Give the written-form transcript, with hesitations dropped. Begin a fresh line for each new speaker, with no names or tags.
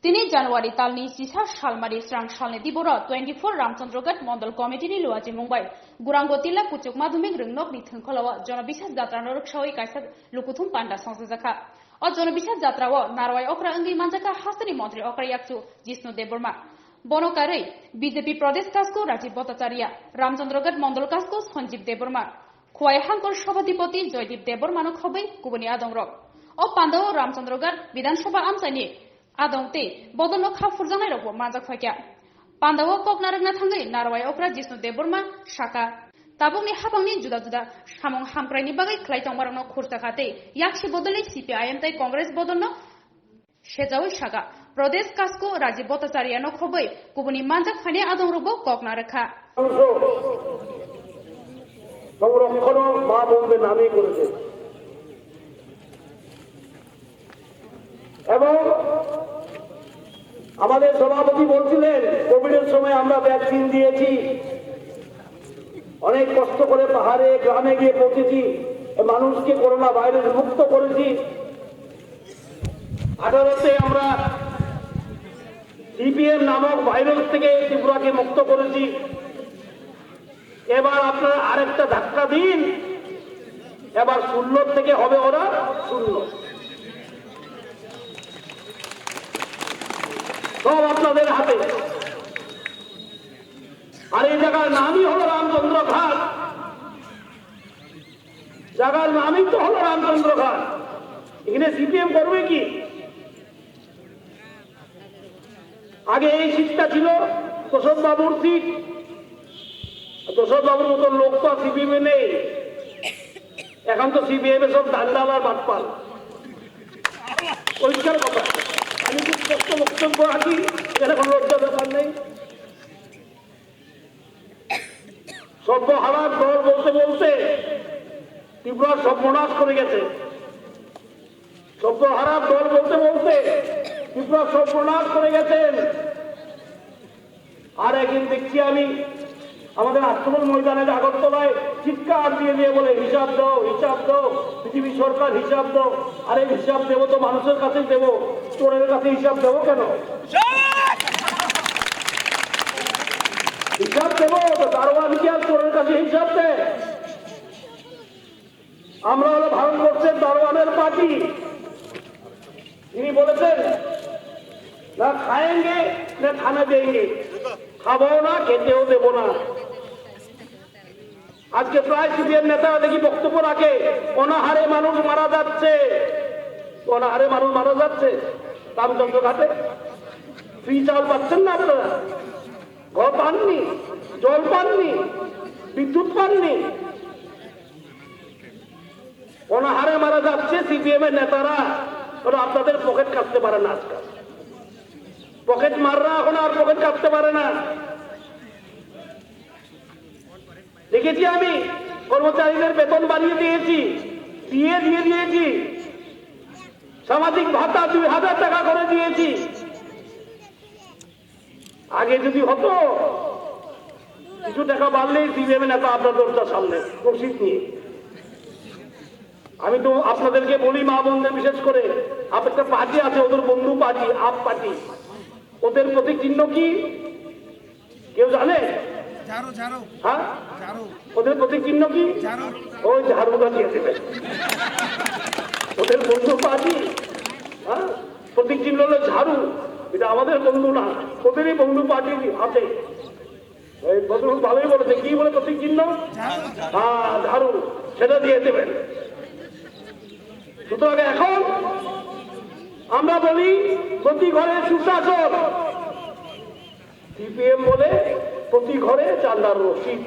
3 January talni sisa salmari srang salni dibora 24 Ramchandrogat Mondol Committee ni luaji Mumbai Gurango tila kuchuk madhumik ringnok ni thungkholawa jonabisas jatra norok shawai kaisa lukuthum panda songsajaka o jonabisas jatra o narwai okra angi manjaka hastani mantri okra yakchu Jishnu Deborma Bonokarei BJP Pradesh Kasko Rajiv Bhattacharya Ramchandrogat Mondol Kasko Sanjeev Deborma Khwai Hankor Sabhadipati Joydeep Deborma nok hobai kubuni adongrok o Pandao Ramchandrogat Bidhan Sabha amsaini Adongte bodolok hafurjanai rok manjak phakya Pandawo koknaragna thangai narwai okra Jishnu Deborma shaka tabungni habangni juda juda samong hamkraini bagai khlaichang marangno khurcha khate yakshi bodolni CPIM tai Congress bodolno shejawi shaka Pradesh Kasko Rajiv Bhattacharya no khobai kubuni manjak phane adongrobo koknarakha
সংরক্ষণ মা বোনদের নামে করেছে এবং আমাদের সভাপতি বলছিলেন কোভিডের সময় আমরা ভ্যাকসিন দিয়েছি অনেক কষ্ট করে পাহাড়ে গ্রামে গিয়ে পৌঁছেছি মানুষকে করোনা ভাইরাস মুক্ত করেছি 18তে আমরা সিপিএম নামক ভাইরাস থেকে ত্রিপুরাকে মুক্ত করেছি এবার আপনারা আরেকটা ধাক্কা দিন এবার 16 থেকে হবে ওরা 0 সব আপনাদের হাতে আর এই জায়গার নামই হলো রামচন্দ্র ঘাট জায়গার নামই তো হলো রামচন্দ্র ঘাট এখানে সিপিএম করবে কি আগে এই সিটটা ছিল তোষক বাবুর সিট তোষক বাবুর মতো লোক তো সিপিএম এ নেই এখন তো সিপিএম এ সব দান্দাল আর বাটপাল পরিষ্কার কথা আমি খুব স্পষ্ট বক্তব্য রাখি এখানে কোনো লজ্জা ব্যাপার নেই সর্বহারার দল বলতে বলতে ত্রিপুরা সর্বনাশ করে গেছে সর্বহারার দল বলতে বলতে ত্রিপুরা সর্বনাশ করে গেছেন আর একদিন দেখছি আমি আমাদের আক্রমণ ময়দানের আগরতলায় চিৎকার দিয়ে দিয়ে বলে হিসাব দাও পৃথিবী সরকার হিসাব দাও আরে হিসাব দেবো তো মানুষের কাছে দেবো চোরের কাছে হিসাব দেবো কেন হিসাব দেবো তো দারোয়ান কি আর চোরের কাছে হিসাব দেয় আমরা হলো ভারতবর্ষের দারোয়ানের পার্টি তিনি বলেছেন না খায়েঙ্গে না খানা দেঙ্গে খাবো না খেতেও দেবো না আজকে প্রায় সিপিএম নেতারা দেখি বক্তব্য রাখে অনাহারে মানুষ মারা যাচ্ছে রামচন্দ্র ঘাটে ফ্রি চাল পাচ্ছেন না আপনারা ঘর পাননি জল পাননি বিদ্যুৎ পাননি অনাহারে মারা যাচ্ছে সিপিএম এর নেতারা ওরা আপনাদের পকেট কাটতে পারে না আজকাল পকেট মাররা এখন আর পকেট কাটতে পারে না দেখেছি আমি কর্মচারীদের বেতন বাড়িয়ে দিয়েছি দিয়েছি সামাজিক ভাতা 2000 টাকা করে দিয়েছি আগে যদি হতো কিছু টাকা বাড়লেই সিপিএম নেতা আপনার দরজার সামনে রসিদ নিয়ে আমি তো আপনাদেরকে বলি মা বোনদের বিশেষ করে একটা পার্টি আছে ওদের বন্ধু পার্টি আপ পার্টি ওদের প্রতীক চিহ্ন কি কেউ জানে হ্যাঁ ওদের প্রতীক চিহ্ন কি ওই ঝাড়ুটা দিয়ে দেবে ওদের বন্ধু পার্টি হ্যাঁ প্রতীক চিহ্ন হলো ঝাড়ু এটা আমাদের বন্ধু না ওদেরই বন্ধু পার্টির হাতে এই বন্ধু ভালোই বলেছে কি বলে প্রতীক চিহ্ন হ্যাঁ ঝাড়ু সেটা দিয়ে দেবেন সুতরাং এখন আমরা বলি প্রতি ঘরে সুশাসন সিপিএম বলে প্রতি ঘরে চাঁদার রসিদ